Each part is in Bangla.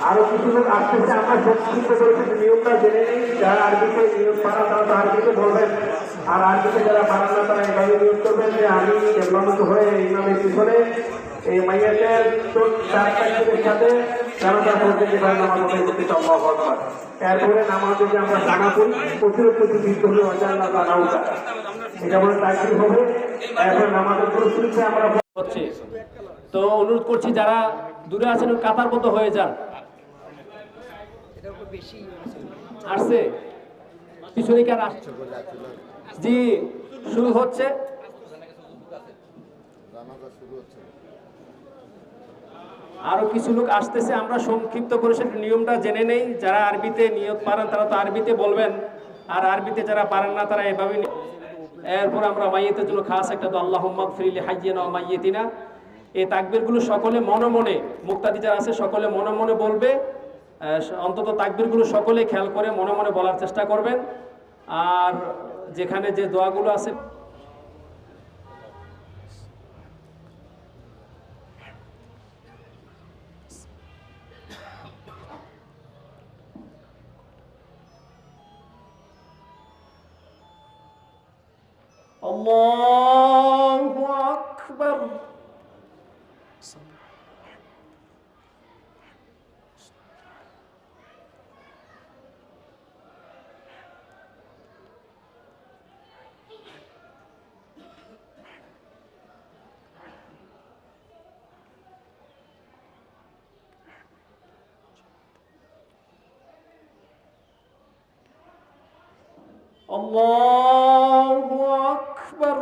আরো কিছু লোক আসতেছে, আমরা সংক্ষিপ্ত করেছি নিয়মটা জেনে নেই। যারা আরবিতে নিয়ম পারা তারা তো আরবিতে বলবেন, আর আরবিতে যারা পারেন না তারা এভাবে নিয়ম করবেন যে আমি কেবলামুখ হয়ে ইমামের পিছনে এই মাইয়াতের 4 তাকবীরের সাথে জানাজা পড়তে যেভাবে নামাজ পড়ে করতে সম্ভব হয়। এরপরে নামাজ যদি আমরা জানা করি প্রচুর প্রতিবিদ্ধ হয়ে অজানা জানাউটা এটা বলে তাকবীর হবে। এরপরে নামাজের প্রস্তুতিতে আমরা হচ্ছে। তো অনুরোধ করছি যারা দূরে আছেন কাতারবদ্ধ হয়ে যান। আসছে পিছনে কার আসছে? জি, শুরু হচ্ছে। আরো কিছু লোক আসতেছে, আমরা সংক্ষিপ্ত করে সেটা নিয়মটা জেনে নেই। যারা আরবিতে নিয়ত পারেন তারা তো আরবিতে বলবেন, আর আরবিতে যারা পারেন না তারা এভাবে। এরপর আমরা মাইয়েতের জন্য খাস একটা তো আল্লাহুম্মা গফির লিহাইয়িনা ওয়া মাইয়িতিনা, এই তাকবীরগুলো সকলে মনে মনে, মুক্তাদি যারা আছে সকলে মনে মনে বলবে। অন্তত তাকবীরগুলো সকলে খেয়াল করে মনে মনে বলার চেষ্টা করবেন। আর যেখানে যে দোয়াগুলো আছে আল্লাহু আকবার। আল্লাহু আকবার।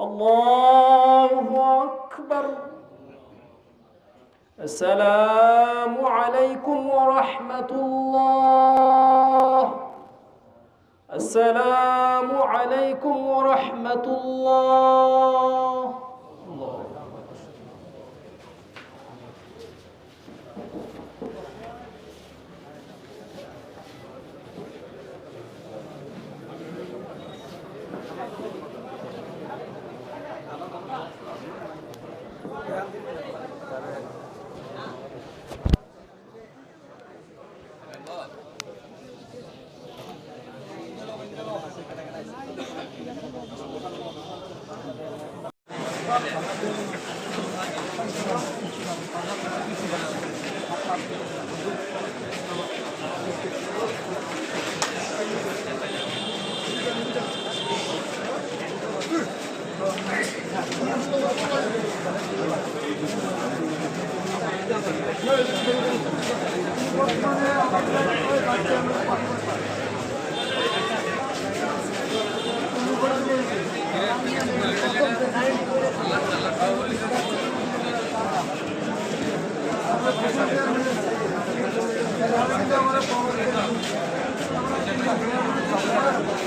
আল্লাহু আকবার। আসসালামু আলাইকুম ওয়া রাহমাতুল্লাহ। আসসালামু আলাইকুম ওয়া রাহমাতুল্লাহ। আমরা